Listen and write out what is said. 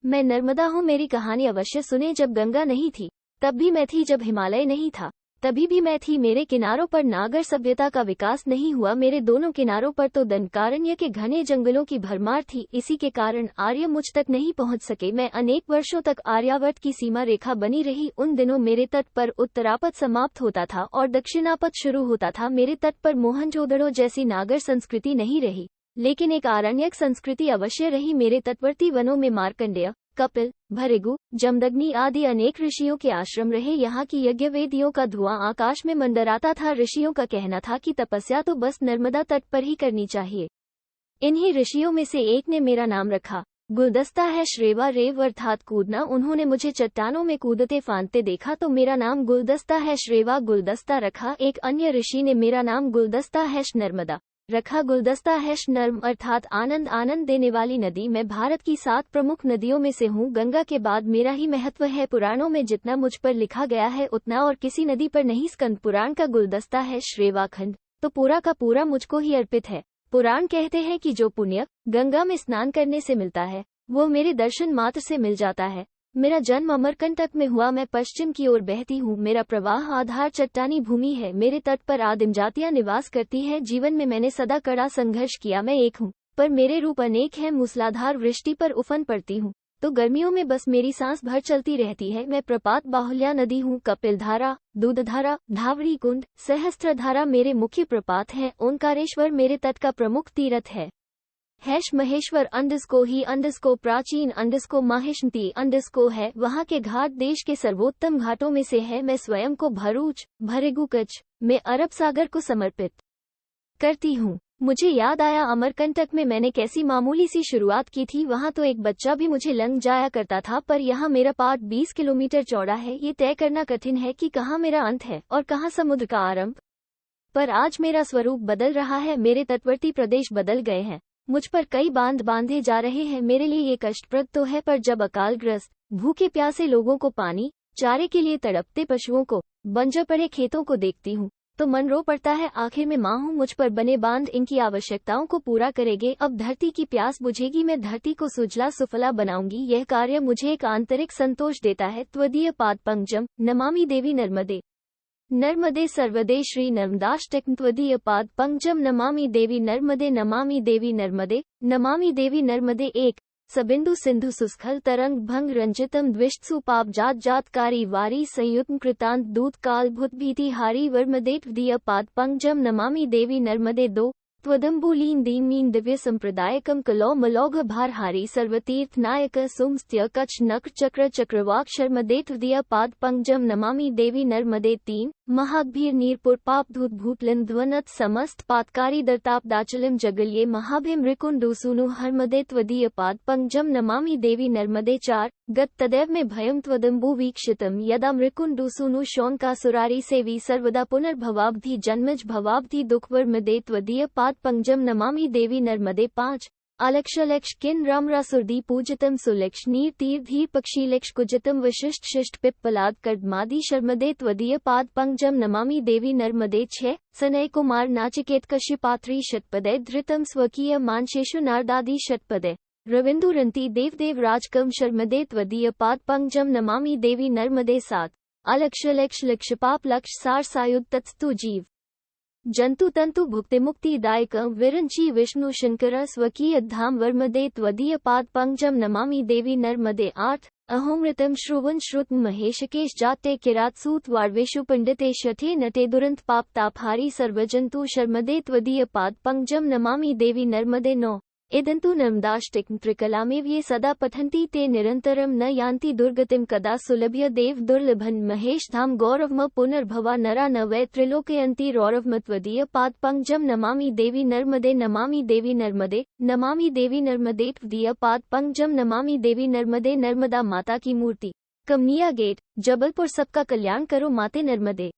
मैं नर्मदा हूँ, मेरी कहानी अवश्य सुने। जब गंगा नहीं थी तब भी मैं थी, जब हिमालय नहीं था तभी भी मैं थी। मेरे किनारों पर नागर सभ्यता का विकास नहीं हुआ, मेरे दोनों किनारों पर तो दंडकारण्य के घने जंगलों की भरमार थी। इसी के कारण आर्य मुझ तक नहीं पहुंच सके। मैं अनेक वर्षों तक आर्यावर्त की सीमा रेखा बनी रही। उन दिनों मेरे तट पर उत्तरापद समाप्त होता था और दक्षिणापद शुरू होता था। मेरे तट पर मोहनजोदड़ो जैसी नागर संस्कृति नहीं रही, लेकिन एक आरण्यक संस्कृति अवश्य रही। मेरे तटवर्ती वनों में मार्कंडेय, कपिल, भृगु, जमदग्नि आदि अनेक ऋषियों के आश्रम रहे। यहाँ की यज्ञ वेदियों का धुआं आकाश में मंडराता था। ऋषियों का कहना था कि तपस्या तो बस नर्मदा तट पर ही करनी चाहिए। इन्हीं ऋषियों में से एक ने मेरा नाम रखा। गुलदस्ता है श्रेवा, रेव अर्थात कूदना। उन्होंने मुझे चट्टानों में कूदते फांदते देखा तो मेरा नाम गुलदस्ता है श्रेवा, गुलदस्ता रखा। एक अन्य ऋषि ने मेरा नाम गुलदस्ता है नर्मदा रखा। गुलदस्ता है नर्म अर्थात आनंद, आनंद देने वाली नदी। मैं भारत की 7 प्रमुख नदियों में से हूँ। गंगा के बाद मेरा ही महत्व है। पुराणों में जितना मुझ पर लिखा गया है उतना और किसी नदी पर नहीं। स्कंद पुराण का गुलदस्ता है श्रेवाखंड तो पूरा का पूरा मुझको ही अर्पित है। पुराण कहते हैं कि जो पुण्य गंगा में स्नान करने से मिलता है वो मेरे दर्शन मात्र से मिल जाता है। मेरा जन्म अमरकंटक में हुआ। मैं पश्चिम की ओर बहती हूँ। मेरा प्रवाह आधार चट्टानी भूमि है। मेरे तट पर आदिम जातियां निवास करती हैं। जीवन में मैंने सदा कड़ा संघर्ष किया। मैं एक हूँ पर मेरे रूप अनेक हैं। मूसलाधार वृष्टि पर उफन पड़ती हूँ तो गर्मियों में बस मेरी सांस भर चलती रहती है। मैं प्रपात बाहुल्या नदी हूँ। कपिलधारा, दूधधारा, धावरी कुंड, सहस्त्रधारा मेरे मुख्य प्रपात हैं। ओंकारेश्वर मेरे तट का प्रमुख तीर्थ है। महेश्वर अंडस्को ही अंडस्को प्राचीन अंडस्को माहिष्मती अंडस्को है। वहाँ के घाट देश के सर्वोत्तम घाटों में से है। मैं स्वयं को भरूच, भृगु कच्छ में अरब सागर को समर्पित करती हूँ। मुझे याद आया अमरकंटक में मैंने कैसी मामूली सी शुरुआत की थी। वहाँ तो एक बच्चा भी मुझे लंघ जाया करता था, पर यहाँ मेरा पाट 20 किलोमीटर चौड़ा है। ये तय करना कठिन है कि कहाँ मेरा अंत है और कहाँ समुद्र का आरंभ। पर आज मेरा स्वरूप बदल रहा है। मेरे तटवर्ती प्रदेश बदल गए हैं। मुझ पर कई बांध बांधे जा रहे हैं। मेरे लिए ये कष्टप्रद तो है, पर जब अकालग्रस्त भूखे प्यासे लोगों को पानी चारे के लिए तड़पते पशुओं को, बंजर पड़े खेतों को देखती हूँ तो मन रो पड़ता है। आखिर में माँ हूँ, मुझ पर बने बांध इनकी आवश्यकताओं को पूरा करेंगे। अब धरती की प्यास बुझेगी, मैं धरती को सुजला सुफला बनाऊंगी। यह कार्य मुझे एक आंतरिक संतोष देता है। त्वदीय पाद पंकजम नमामि देवी नर्मदे नर्मदे सर्वदे श्री नर्मदाष्टकं त्वदीय पाद पंकजम नमामि देवी नर्मदे नमामि देवी नर्मदे नमामि देवी नर्मदे। एक सबिंदु सिंधु सुस्खल तरंग भंग रंजितम द्विष्टसु पाप जात जातकारी वारी संयुत कृतांत दूत काल भूत भीति हारी वर्मदे त्वदीय पाद पंकजम नमामि देवी नर्मदे। दो त्वदम्बुलीन दीनमीन दिव्य संप्रदायकम कलौ मलौघ भारहारी सर्वतीर्थ नायक सुमस्त्य कच्छ नक्र चक्र चक्रवाक शर्मदे त्वदीय पाद पंकजम नमामि देवी नर्मदे। 3 महागभीर नीरपुर पाप धूत भूतलिन ध्वनत समस्त पातकारी दर्ताप दाचलिम जगल्ये महाभिम रिकुंडुसुनु हर्मदे त्वदीय पाद पंकजम नमामि देवी नर्मदे। 4 गत तदैव में भयम त्वदम्बु वीक्षितम यदा मृकुंडुसुनु शौनकासुरारी सेवी सर्वदा पुनर्भवाब्धि जन्मज भवाब्धि दुखवर्मदे त्वदीय पाद पंकजम नमामि देवी नर्मदे। 5 अलक्षलक्ष किन रामरासुरदी पूजितम सुलक्ष नीर तीर धीर पक्षीलक्ष कुजितम वशिष्ठ शिष्ट पिप्पलाद कर्दमादि शर्मदे त्वदीय पाद पंकजम नमामि देवी नर्मदे। 6 सनय कुमार नाचिकेत कश्यपात्री शतपदे धृतम स्वकीय मानशेषु नारदादि शतपदे रविंदुरंती देवदेव राजकम शर्मदे त्वदीय पाद पंकजम नमामि देवी नर्मदे। 7 अलक्षलक्ष लक्षपाप लक्ष सार सायुध तत्स्तु जीव जंतु तंतु भुक्ति मुक्ति दायक विरंची विष्णु शंकर स्वकीय धाम वर्मदे त्वदीय पाद पंकजम नमामि देवी नर्मदे। 8 अहोमृतम श्रुवन श्रुत महेशकेश जाते किरात सूत वार्वेशु पंडिते शठे नटे दुरंत पाप तापहारी सर्वजंतु शर्मदे त्वदीय पाद पंकजम नमामि देवी नर्मदे। 9 इदंतु नर्मदाष्टकं त्रिकलामेव ये सदा पठन्ति ते निरन्तरं न यान्ति दुर्गतिं कदा सुलभ्य देव दुर्लभन् महेश धाम गौरवम पुनर्भवा नरा न वै त्रिलोकयन्ति रौरवम त्वदीय पाद पंकजम नमामि देवी नर्मदे नमामि देवी नर्मदे नमामि देवी नर्मदे त्वदीय पाद पंकजम नमामि देवी नर्मदे। नर्मदा माता की मूर्ति, कमनिया गेट, जबलपुर। सबका कल्याण करो माते नर्मदे।